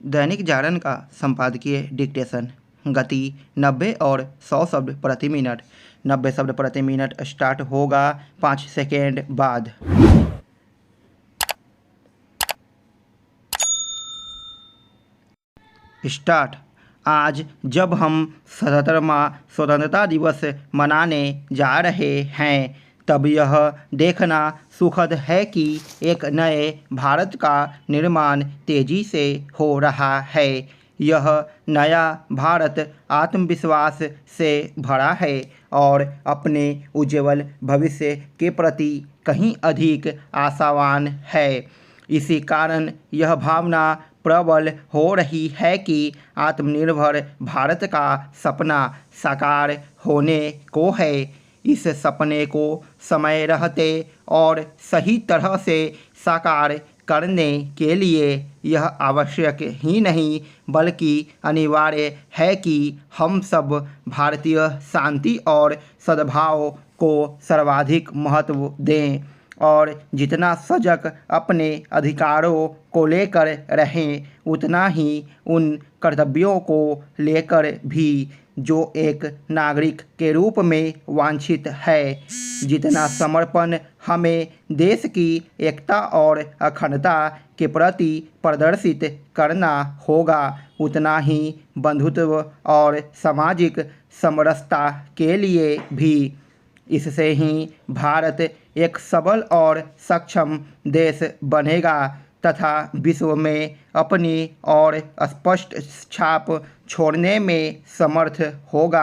दैनिक जागरण का संपादकीय डिक्टेशन। गति 90 और 100 शब्द प्रति मिनट। 90 शब्द प्रति मिनट स्टार्ट होगा 5 सेकेंड बाद। स्टार्ट। आज जब हम 77वां स्वतंत्रता दिवस मनाने जा रहे हैं, तब यह देखना सुखद है कि एक नए भारत का निर्माण तेजी से हो रहा है। यह नया भारत आत्मविश्वास से भरा है और अपने उज्ज्वल भविष्य के प्रति कहीं अधिक आशावान है। इसी कारण यह भावना प्रबल हो रही है कि आत्मनिर्भर भारत का सपना साकार होने को है। इस सपने को समय रहते और सही तरह से साकार करने के लिए यह आवश्यक ही नहीं बल्कि अनिवार्य है कि हम सब भारतीय शांति और सद्भाव को सर्वाधिक महत्व दें और जितना सजग अपने अधिकारों को लेकर रहें, उतना ही उन कर्तव्यों को लेकर भी जो एक नागरिक के रूप में वांछित है। जितना समर्पण हमें देश की एकता और अखंडता के प्रति प्रदर्शित करना होगा, उतना ही बंधुत्व और सामाजिक समरसता के लिए भी। इससे ही भारत एक सबल और सक्षम देश बनेगा तथा विश्व में अपनी और स्पष्ट छाप छोड़ने में समर्थ होगा।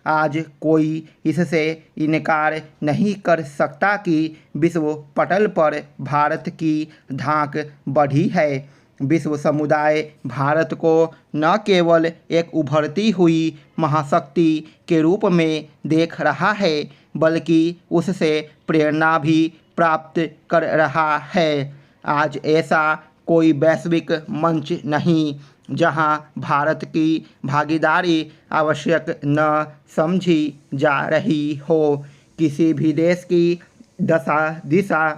आज कोई इससे इनकार नहीं कर सकता कि विश्व पटल पर भारत की धाक बढ़ी है। विश्व समुदाय भारत को न केवल एक उभरती हुई महाशक्ति के रूप में देख रहा है, बल्कि उससे प्रेरणा भी प्राप्त कर रहा है। आज ऐसा कोई वैश्विक मंच नहीं जहां भारत की भागीदारी आवश्यक न समझी जा रही हो। किसी भी देश की दशा दिशा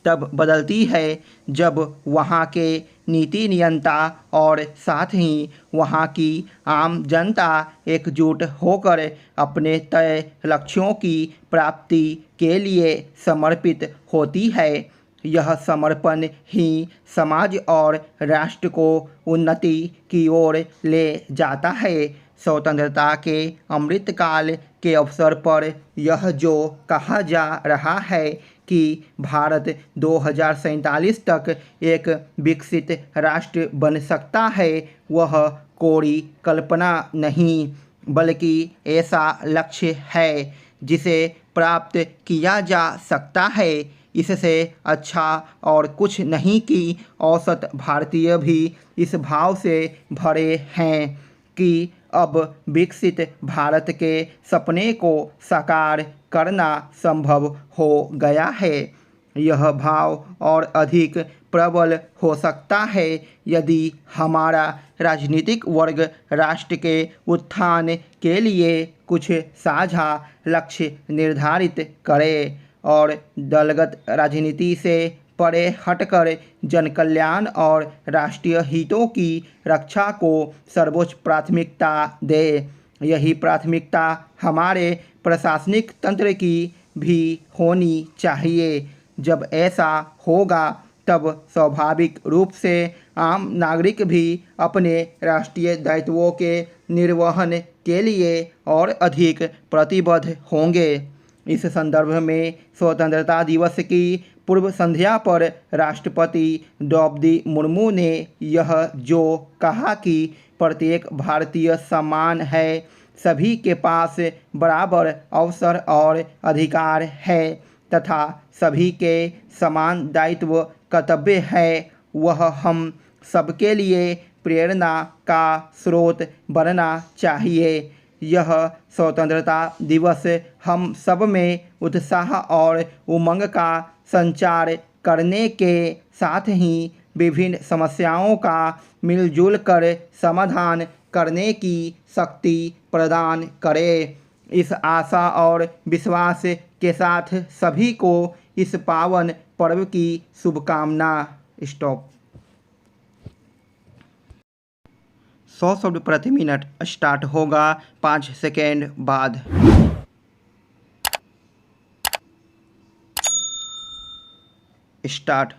तब बदलती है जब वहाँ के नीति नियंता और साथ ही वहाँ की आम जनता एकजुट होकर अपने तय लक्ष्यों की प्राप्ति के लिए समर्पित होती है। यह समर्पण ही समाज और राष्ट्र को उन्नति की ओर ले जाता है। स्वतंत्रता के अमृतकाल के अवसर पर यह जो कहा जा रहा है कि भारत 2047 तक एक विकसित राष्ट्र बन सकता है, वह कोरी कल्पना नहीं बल्कि ऐसा लक्ष्य है जिसे प्राप्त किया जा सकता है। इससे अच्छा और कुछ नहीं कि औसत भारतीय भी इस भाव से भरे हैं कि अब विकसित भारत के सपने को साकार करना संभव हो गया है। यह भाव और अधिक प्रबल हो सकता है यदि हमारा राजनीतिक वर्ग राष्ट्र के उत्थान के लिए कुछ साझा लक्ष्य निर्धारित करे और दलगत राजनीति से परे हटकर जनकल्याण और राष्ट्रीय हितों की रक्षा को सर्वोच्च प्राथमिकता दे। यही प्राथमिकता हमारे प्रशासनिक तंत्र की भी होनी चाहिए। जब ऐसा होगा तब स्वाभाविक रूप से आम नागरिक भी अपने राष्ट्रीय दायित्वों के निर्वहन के लिए और अधिक प्रतिबद्ध होंगे। इस संदर्भ में स्वतंत्रता दिवस की पूर्व संध्या पर राष्ट्रपति द्रौपदी मुर्मू ने यह जो कहा कि प्रत्येक भारतीय समान है, सभी के पास बराबर अवसर और अधिकार है तथा सभी के समान दायित्व कर्तव्य है, वह हम सबके लिए प्रेरणा का स्रोत बनना चाहिए। यह स्वतंत्रता दिवस हम सब में उत्साह और उमंग का संचार करने के साथ ही विभिन्न समस्याओं का मिलजुल कर समाधान करने की शक्ति प्रदान करे। इस आशा और विश्वास के साथ सभी को इस पावन पर्व की शुभकामना। स्टॉप। 100 शब्द प्रति मिनट स्टार्ट होगा 5 सेकेंड बाद। स्टार्ट।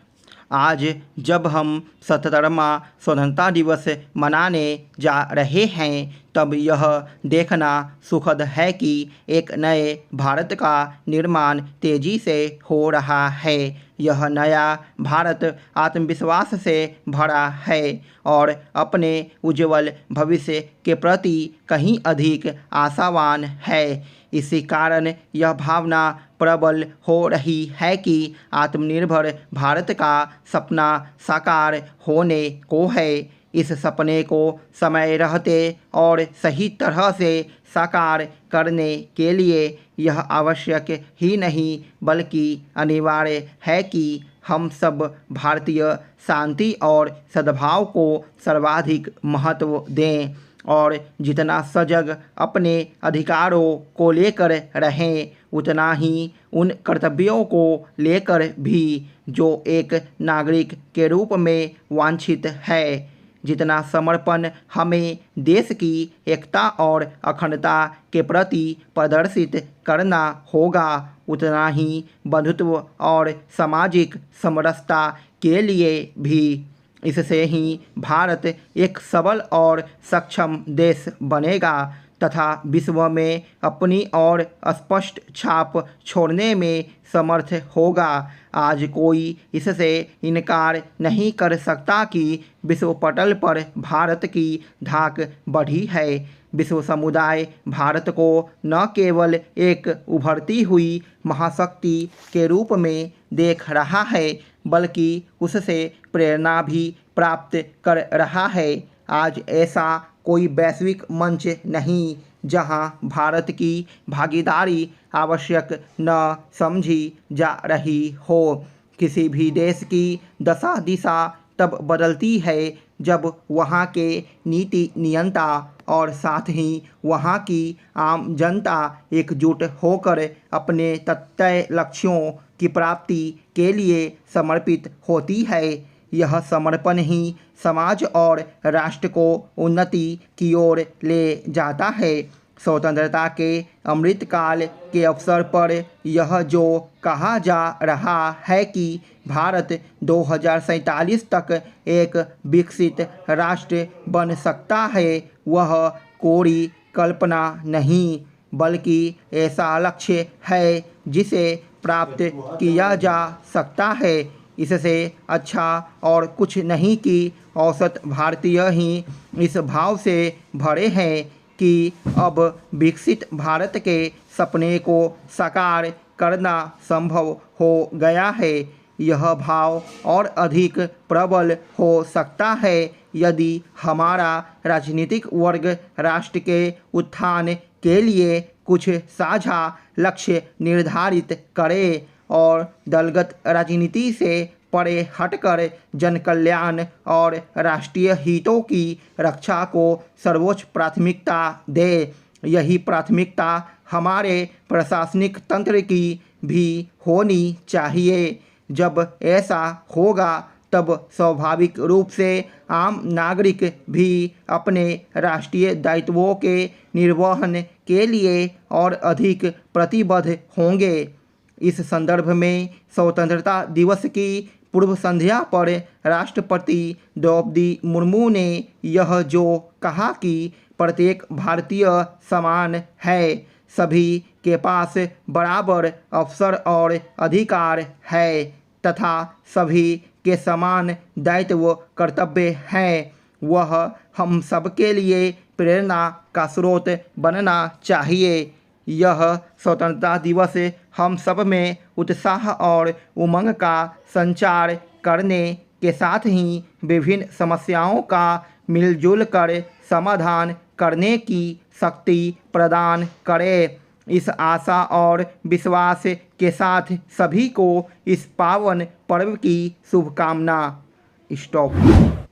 आज जब हम 77वां स्वतंत्रता दिवस मनाने जा रहे हैं तब यह देखना सुखद है कि एक नए भारत का निर्माण तेजी से हो रहा है। यह नया भारत आत्मविश्वास से भरा है और अपने उज्जवल भविष्य के प्रति कहीं अधिक आशावान है। इसी कारण यह भावना प्रबल हो रही है कि आत्मनिर्भर भारत का सपना साकार होने को है। इस सपने को समय रहते और सही तरह से साकार करने के लिए यह आवश्यक ही नहीं बल्कि अनिवार्य है कि हम सब भारतीय शांति और सद्भाव को सर्वाधिक महत्व दें और जितना सजग अपने अधिकारों को लेकर रहें उतना ही उन कर्तव्यों को लेकर भी जो एक नागरिक के रूप में वांछित है। जितना समर्पण हमें देश की एकता और अखंडता के प्रति प्रदर्शित करना होगा उतना ही बंधुत्व और सामाजिक समरसता के लिए भी। इससे ही भारत एक सबल और सक्षम देश बनेगा तथा विश्व में अपनी और स्पष्ट छाप छोड़ने में समर्थ होगा। आज कोई इससे इनकार नहीं कर सकता कि विश्व पटल पर भारत की धाक बढ़ी है। विश्व समुदाय भारत को न केवल एक उभरती हुई महाशक्ति के रूप में देख रहा है बल्कि उससे प्रेरणा भी प्राप्त कर रहा है। आज ऐसा कोई वैश्विक मंच नहीं जहां भारत की भागीदारी आवश्यक न समझी जा रही हो। किसी भी देश की दशा दिशा तब बदलती है जब वहां के नीति नियंता और साथ ही वहां की आम जनता एकजुट होकर अपने तय लक्ष्यों की प्राप्ति के लिए समर्पित होती है। यह समर्पण ही समाज और राष्ट्र को उन्नति की ओर ले जाता है। स्वतंत्रता के अमृतकाल के अवसर पर यह जो कहा जा रहा है कि भारत 2047 तक एक विकसित राष्ट्र बन सकता है वह कोरी कल्पना नहीं बल्कि ऐसा लक्ष्य है जिसे प्राप्त किया जा सकता है। इससे अच्छा और कुछ नहीं कि औसत भारतीय ही इस भाव से भरे हैं कि अब विकसित भारत के सपने को साकार करना संभव हो गया है। यह भाव और अधिक प्रबल हो सकता है यदि हमारा राजनीतिक वर्ग राष्ट्र के उत्थान के लिए कुछ साझा लक्ष्य निर्धारित करे और दलगत राजनीति से परे हटकर जन कल्याण और राष्ट्रीय हितों की रक्षा को सर्वोच्च प्राथमिकता दे। यही प्राथमिकता हमारे प्रशासनिक तंत्र की भी होनी चाहिए। जब ऐसा होगा तब स्वाभाविक रूप से आम नागरिक भी अपने राष्ट्रीय दायित्वों के निर्वहन के लिए और अधिक प्रतिबद्ध होंगे। इस संदर्भ में स्वतंत्रता दिवस की पूर्व संध्या पर राष्ट्रपति द्रौपदी मुर्मू ने यह जो कहा कि प्रत्येक भारतीय समान है, सभी के पास बराबर अवसर और अधिकार है तथा सभी के समान दायित्व कर्तव्य हैं, वह हम सब के लिए प्रेरणा का स्रोत बनना चाहिए। यह स्वतंत्रता दिवस हम सब में उत्साह और उमंग का संचार करने के साथ ही विभिन्न समस्याओं का मिलजुल कर समाधान करने की शक्ति प्रदान करे। इस आशा और विश्वास के साथ सभी को इस पावन पर्व की शुभकामना। स्टॉप।